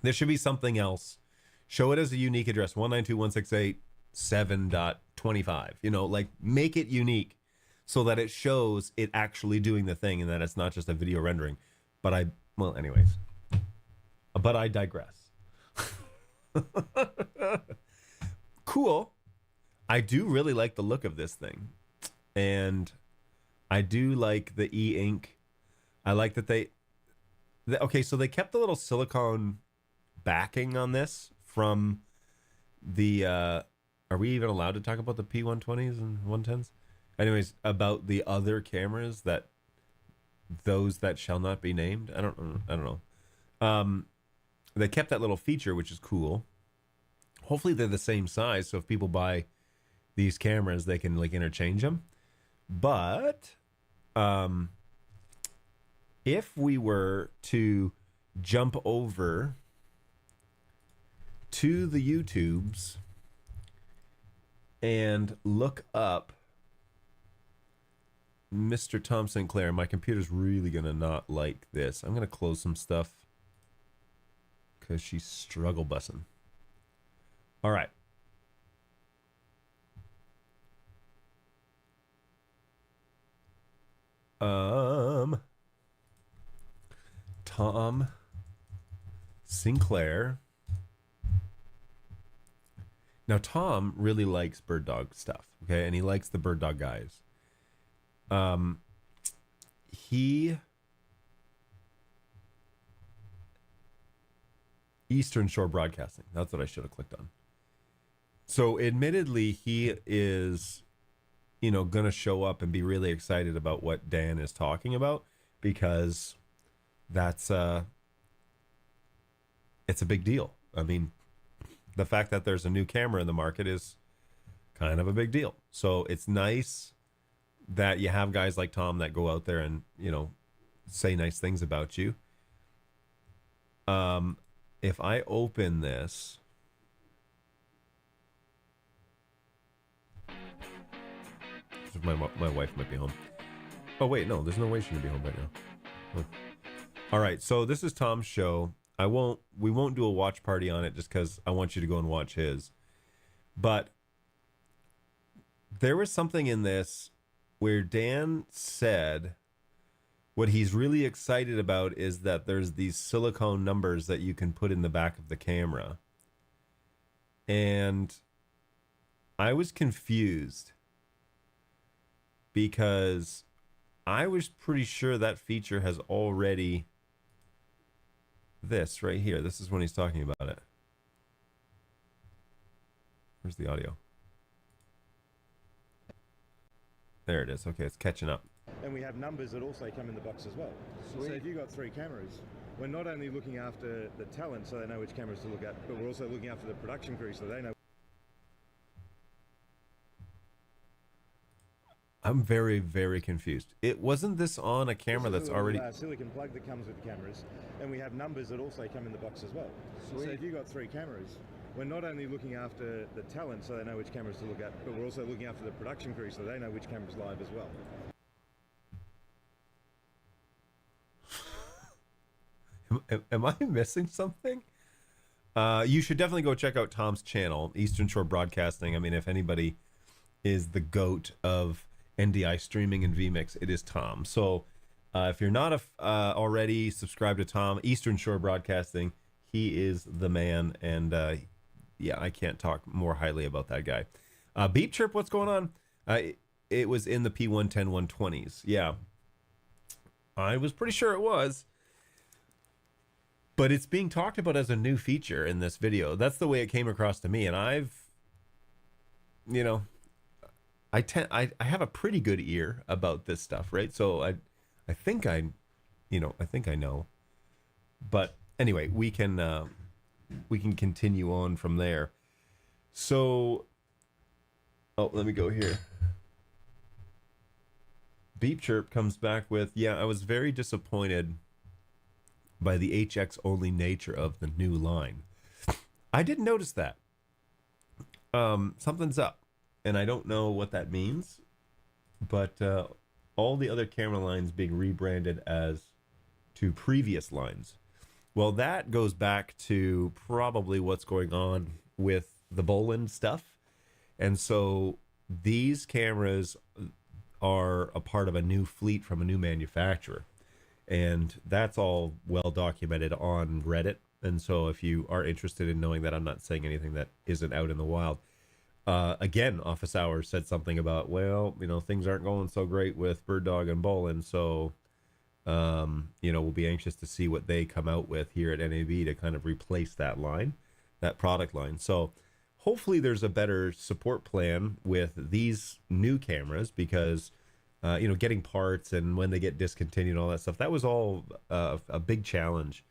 There should be something else. Show it as a unique address, 192.168.7.25. You know, like make it unique so that it shows it actually doing the thing and that it's not just a video rendering. But anyways. But I digress. Cool. I do really like the look of this thing. And I do like the e-ink. I like that okay, so they kept the little silicone backing on this from the are we even allowed to talk about the P120s and 110s? Anyways, about the other cameras those that shall not be named. I don't know. They kept that little feature, which is cool. Hopefully they're the same size, so if people buy these cameras, they can like interchange them. But if we were to jump over to the YouTubes and look up Mr. Tom Sinclair, my computer's really gonna not like this. I'm gonna close some stuff because she's struggle bussing. All right. Tom Sinclair. Now, Tom really likes Bird Dog stuff, okay? And he likes the Bird Dog guys. He... Eastern Shore Broadcasting. That's what I should have clicked on. So, admittedly, he is, going to show up and be really excited about what Dan is talking about, because that's, it's a big deal. I mean, the fact that there's a new camera in the market is kind of a big deal. So it's nice that you have guys like Tom that go out there and, say nice things about you. If I open this, my wife might be home. Oh wait, no, there's no way she can be home right now. Huh. All right, so this is Tom's show. We won't do a watch party on it just because I want you to go and watch his. But there was something in this where Dan said what he's really excited about is that there's these silicone numbers that you can put in the back of the camera. And I was confused because I was pretty sure that feature has already... This right here. This is when he's talking about it. Where's the audio? There it is. Okay, it's catching up. And we have numbers that also come in the box as well. Sweet. So if you've got 3 cameras, we're not only looking after the talent so they know which cameras to look at, but we're also looking after the production crew so they know. I'm very, very confused. It wasn't this on a camera that's already... silicon plug that comes with the cameras, and we have numbers that also come in the box as well. Sweet. So if you've got 3 cameras, we're not only looking after the talent so they know which cameras to look at, but we're also looking after the production crew so they know which camera's live as well. Am I missing something? You should definitely go check out Tom's channel, Eastern Shore Broadcasting. I mean, if anybody is the GOAT of NDI streaming and vMix, it is Tom. So if you're not already subscribed to Tom, Eastern Shore Broadcasting, he is the man. And yeah, I can't talk more highly about that guy. Beep Chirp, what's going on? It was in the P110 120s. Yeah, I was pretty sure it was. But it's being talked about as a new feature in this video. That's the way it came across to me. And I have a pretty good ear about this stuff, right? So I think I know. But anyway, we can continue on from there. So, let me go here. Beep Chirp comes back with, yeah, I was very disappointed by the HX only nature of the new line. I didn't notice that. Something's up. And I don't know what that means, but all the other camera lines being rebranded as to previous lines. Well, that goes back to probably what's going on with the Boland stuff. And so these cameras are a part of a new fleet from a new manufacturer. And that's all well documented on Reddit. And so if you are interested in knowing that, I'm not saying anything that isn't out in the wild. Again, Office Hours said something about, well, things aren't going so great with Bird Dog and Boland, so, we'll be anxious to see what they come out with here at NAB to kind of replace that line, that product line. So hopefully there's a better support plan with these new cameras because, getting parts and when they get discontinued and all that stuff, that was all a big challenge.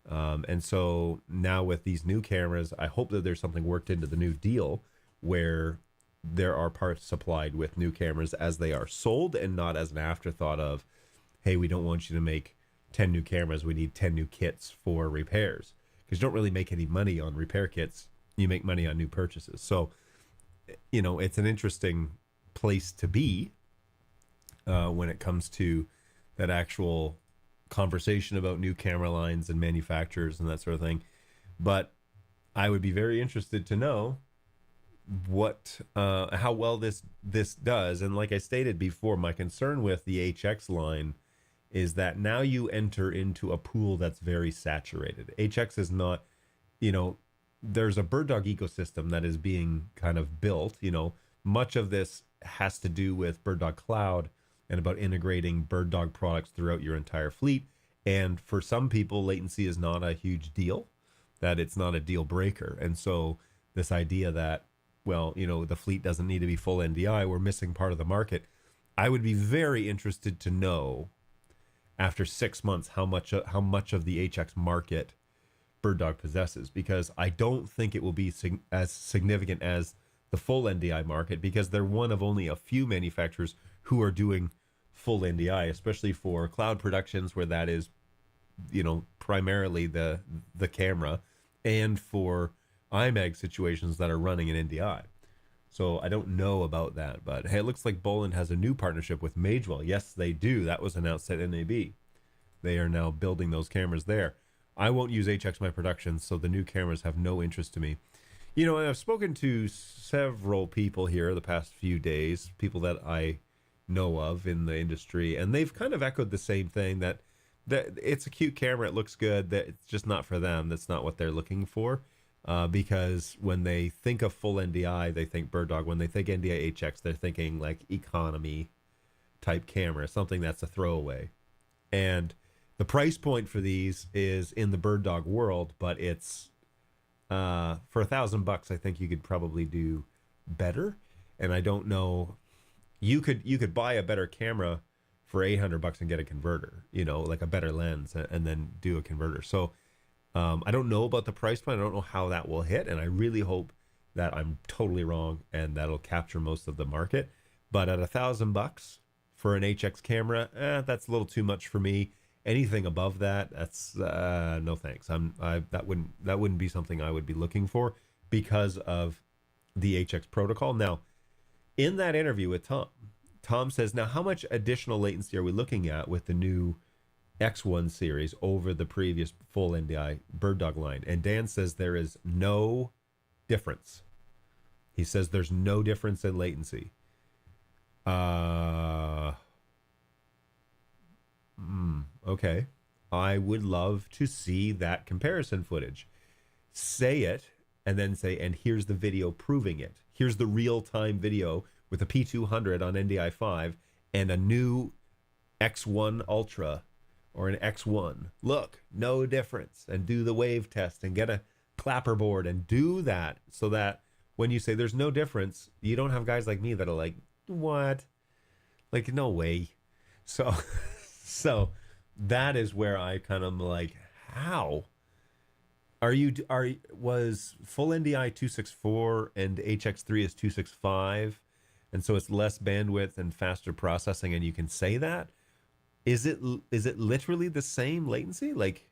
And so now with these new cameras, I hope that there's something worked into the new deal where there are parts supplied with new cameras as they are sold and not as an afterthought of, hey, we don't want you to make 10 new cameras. We need 10 new kits for repairs. Because you don't really make any money on repair kits. You make money on new purchases. So, it's an interesting place to be when it comes to that actual conversation about new camera lines and manufacturers and that sort of thing. But I would be very interested to know how well this does. And like I stated before, my concern with the HX line is that now you enter into a pool that's very saturated. HX is not, you know, there's a bird dog ecosystem that is being kind of built. You know, much of this has to do with Bird Dog Cloud and about integrating bird dog products throughout your entire fleet. And for some people, latency is not a huge deal, that it's not a deal breaker. And so this idea that, well, you know, the fleet doesn't need to be full NDI, we're missing part of the market. I would be very interested to know after 6 months how much of the HX market bird dog possesses, because I don't think it will be as significant as the full NDI market, because they're one of only a few manufacturers who are doing full NDI, especially for cloud productions where that is, you know, primarily the camera, and for IMAG situations that are running in NDI. So I don't know about that, but hey, it looks like Bolin has a new partnership with Magewell. Yes, they do. That was announced at NAB. They are now building those cameras there. I won't use HX my productions, so the new cameras have no interest to me. You know, I've spoken to several people here the past few days, people that I know of in the industry, and they've kind of echoed the same thing, that it's a cute camera, it looks good, that it's just not for them. That's not what they're looking for. Because when they think of full NDI, they think bird dog. When they think NDI HX, they're thinking like economy type camera, something that's a throwaway. And the price point for these is in the bird dog world, but it's for $1,000. I think you could probably do better. And I don't know, you could buy a better camera for $800 and get a converter, you know, like a better lens, and then do a converter. So I don't know about the price point. I don't know how that will hit, and I really hope that I'm totally wrong and that'll capture most of the market. But at $1,000 for an HX camera, that's a little too much for me. Anything above that, that's no thanks. That wouldn't be something I would be looking for because of the HX protocol. Now, in that interview with Tom says, now how much additional latency are we looking at with the new X1 series over the previous full NDI bird dog line? And Dan says there is no difference. He says there's no difference in latency. Okay. I would love to see that comparison footage. Say it, and then say, and here's the video proving it. Here's the real-time video with a P200 on NDI5 and a new X1 Ultra or an X1. Look, no difference. And do the wave test and get a clapper board and do that, so that when you say there's no difference, you don't have guys like me that are like, what? Like, no way. So that is where I kind of like, how was full NDI 264 and HX3 is 265, and so it's less bandwidth and faster processing, and you can say that? Is it literally the same latency? Like,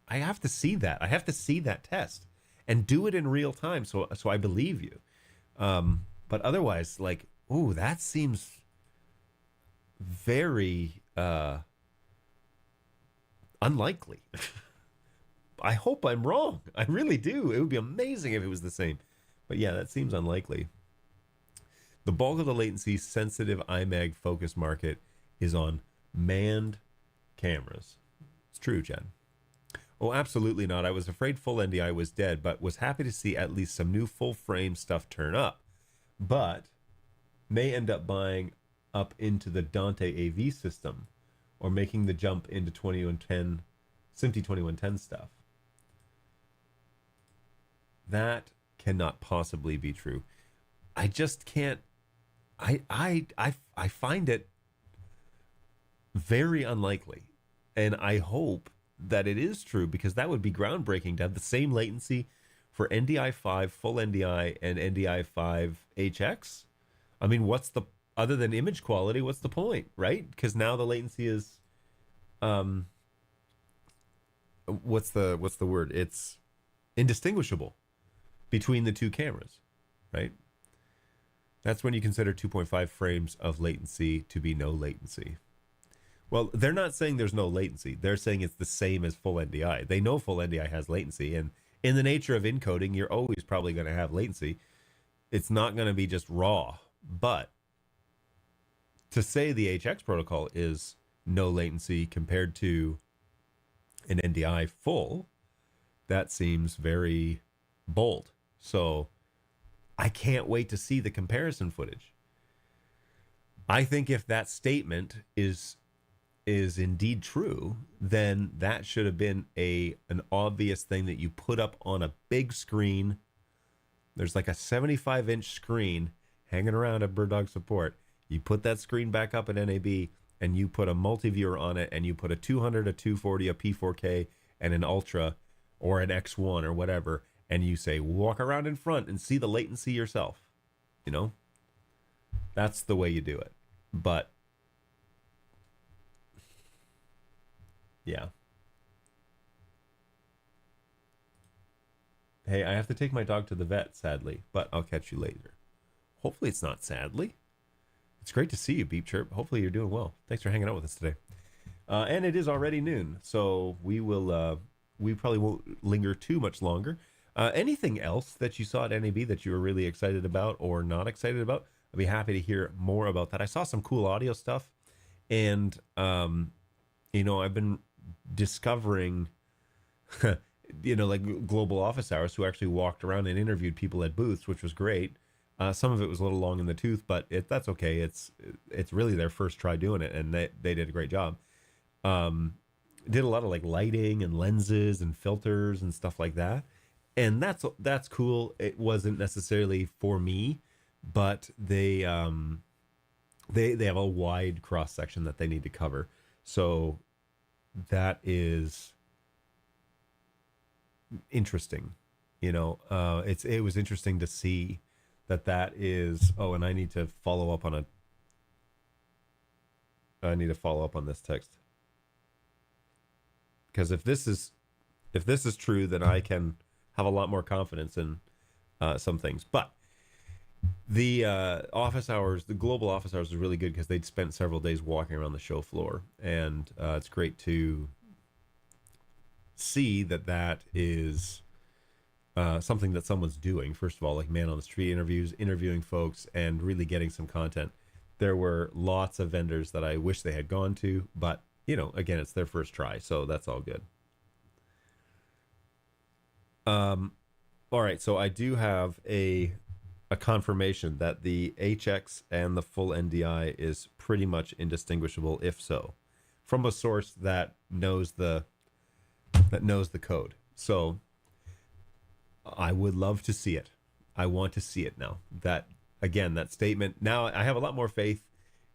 I have to see that. I have to see that test and do it in real time, so I believe you. But otherwise, like, ooh, that seems very unlikely. I hope I'm wrong. I really do. It would be amazing if it was the same. But yeah, that seems unlikely. The bulk of the latency sensitive IMAG focus market is on manned cameras. It's true, Jen. Oh, absolutely not. I was afraid full NDI was dead, but was happy to see at least some new full frame stuff turn up. But may end up buying up into the Dante AV system or making the jump into 2110, SMPTE 2110 stuff. That cannot possibly be true. I just can't. I find it very unlikely, and I hope that it is true, because that would be groundbreaking to have the same latency for NDI5 full NDI and NDI5 HX. I mean, other than image quality, what's the point, right? Because now the latency is what's the word? It's indistinguishable between the two cameras, right? That's when you consider 2.5 frames of latency to be no latency. Well, they're not saying there's no latency. They're saying it's the same as full NDI. They know full NDI has latency, and in the nature of encoding, you're always probably going to have latency. It's not going to be just raw. But to say the HX protocol is no latency compared to an NDI full, that seems very bold. So I can't wait to see the comparison footage. I think if that statement is indeed true, then that should have been an obvious thing that you put up on a big screen. There's like a 75-inch screen hanging around at Bird Dog Support. You put that screen back up at NAB, and you put a multi-viewer on it, and you put a 200, a 240, a P4K, and an Ultra, or an X1, or whatever, and you say, walk around in front and see the latency yourself. You know? That's the way you do it. But, yeah. Hey, I have to take my dog to the vet, sadly, but I'll catch you later. Hopefully it's not sadly. It's great to see you, Beep Chirp. Hopefully you're doing well. Thanks for hanging out with us today. And it is already noon, so we probably won't linger too much longer. Anything else that you saw at NAB that you were really excited about or not excited about? I'd be happy to hear more about that. I saw some cool audio stuff, and I've been discovering like Global Office Hours, who actually walked around and interviewed people at booths, which was great. Some of it was a little long in the tooth, but that's okay. It's really their first try doing it, and they did a great job. Did a lot of like lighting and lenses and filters and stuff like that, and that's cool. It wasn't necessarily for me, but they have a wide cross section that they need to cover, so that is interesting. It was interesting to see that is. Oh, and I need to follow up on this text, because if this is true, then I can have a lot more confidence in some things. But the office hours, the Global Office Hours, was really good because they'd spent several days walking around the show floor, and it's great to see that is something that someone's doing. First of all, like man on the street interviews, interviewing folks, and really getting some content. There were lots of vendors that I wish they had gone to, but again, it's their first try, so that's all good. All right, so I do have a confirmation that the HX and the full NDI is pretty much indistinguishable, if so, from a source that knows the code. So I would love to see it. I want to see it now. That statement. Now I have a lot more faith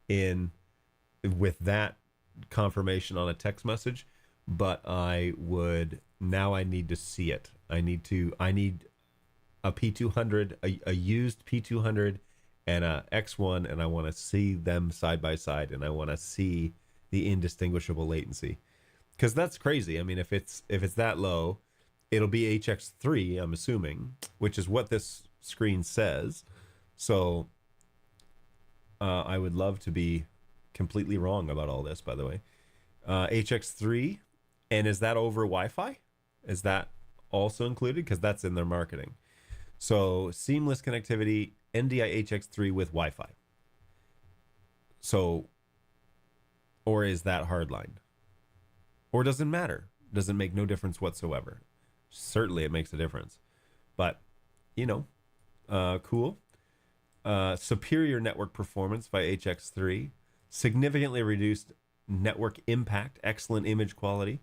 with that confirmation on a text message, but I need to see it. I need a P200, a used P200 and a X1, and I want to see them side by side, and I want to see the indistinguishable latency. Because that's crazy. I mean, if it's that low, it'll be HX3, I'm assuming, which is what this screen says. So I would love to be completely wrong about all this, by the way. HX3, and is that over Wi-Fi? Is that also included? Because that's in their marketing. So seamless connectivity, NDI HX3 with Wi-Fi. So, or is that hardline? Or does it matter? Does it make no difference whatsoever? Certainly it makes a difference. But, cool. Superior network performance by HX3. Significantly reduced network impact. Excellent image quality.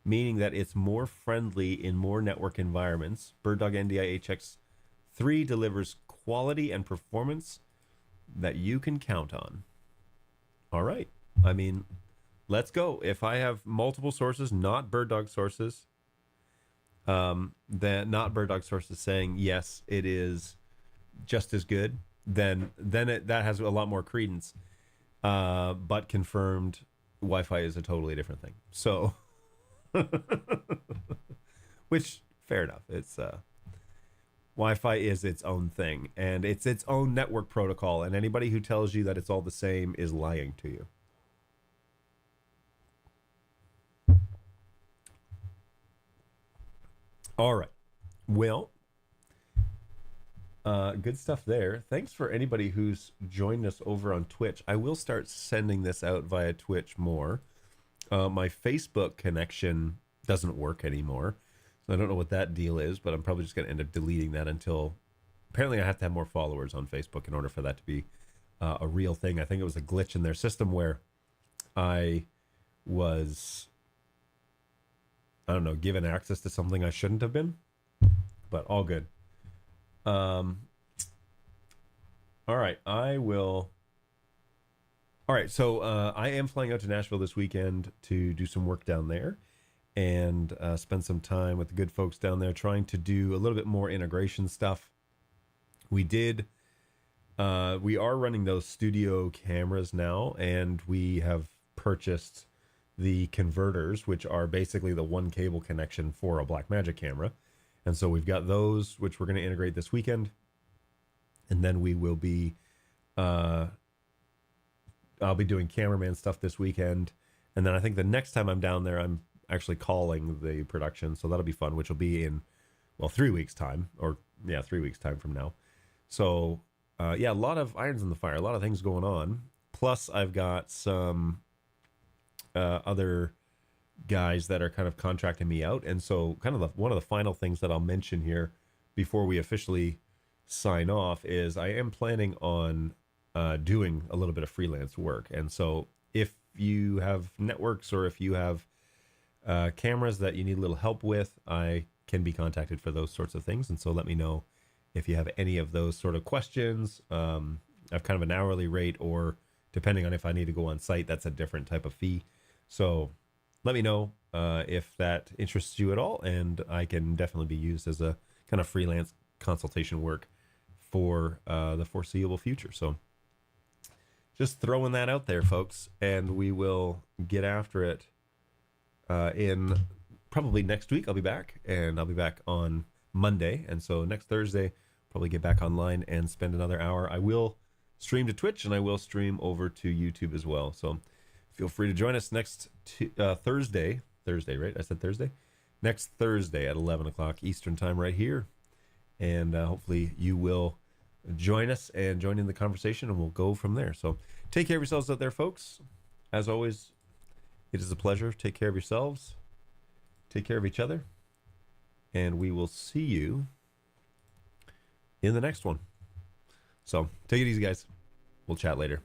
Meaning that it's more friendly in more network environments. BirdDog NDI HX3 delivers quality and performance that you can count on. All right. I mean, let's go. If I have multiple sources, not BirdDog sources, not BirdDog sources saying yes, it is just as good, then that has a lot more credence. But confirmed, Wi-Fi is a totally different thing. So, which fair enough. It's Wi-Fi is its own thing, and it's its own network protocol. And anybody who tells you that it's all the same is lying to you. All right. Well, good stuff there. Thanks for anybody who's joined us over on Twitch. I will start sending this out via Twitch more. My Facebook connection doesn't work anymore. So I don't know what that deal is, but I'm probably just going to end up deleting that until apparently I have to have more followers on Facebook in order for that to be a real thing. I think it was a glitch in their system where I was, I don't know, given access to something I shouldn't have been, but all good. All right, I will. All right, so I am flying out to Nashville this weekend to do some work down there and spend some time with the good folks down there trying to do a little bit more integration stuff. We are running those studio cameras now, and we have purchased the converters, which are basically the one cable connection for a Blackmagic camera. And so we've got those, which we're going to integrate this weekend. And then we will be, I'll be doing cameraman stuff this weekend. And then I think the next time I'm down there, I'm actually calling the production. So that'll be fun, which will be in, 3 weeks time, 3 weeks time from now. So a lot of irons in the fire, a lot of things going on. Plus I've got some other guys that are kind of contracting me out. And so kind of one of the final things that I'll mention here before we officially sign off is I am planning on doing a little bit of freelance work. And so if you have networks or if you have cameras that you need a little help with, I can be contacted for those sorts of things. And so let me know if you have any of those sort of questions. I've kind of an hourly rate, or depending on if I need to go on site, that's a different type of fee. So let me know if that interests you at all, and I can definitely be used as a kind of freelance consultation work for the foreseeable future. So just throwing that out there, folks, and we will get after it in probably next week. I'll be back, and I'll be back on Monday. And so next Thursday, probably get back online and spend another hour. I will stream to Twitch, and I will stream over to YouTube as well. So feel free to join us next Thursday, right? I said Thursday? Next Thursday at 11 o'clock Eastern time right here. And hopefully you will join us and join in the conversation, and we'll go from there. So take care of yourselves out there, folks. As always, it is a pleasure. Take care of yourselves. Take care of each other. And we will see you in the next one. So take it easy, guys. We'll chat later.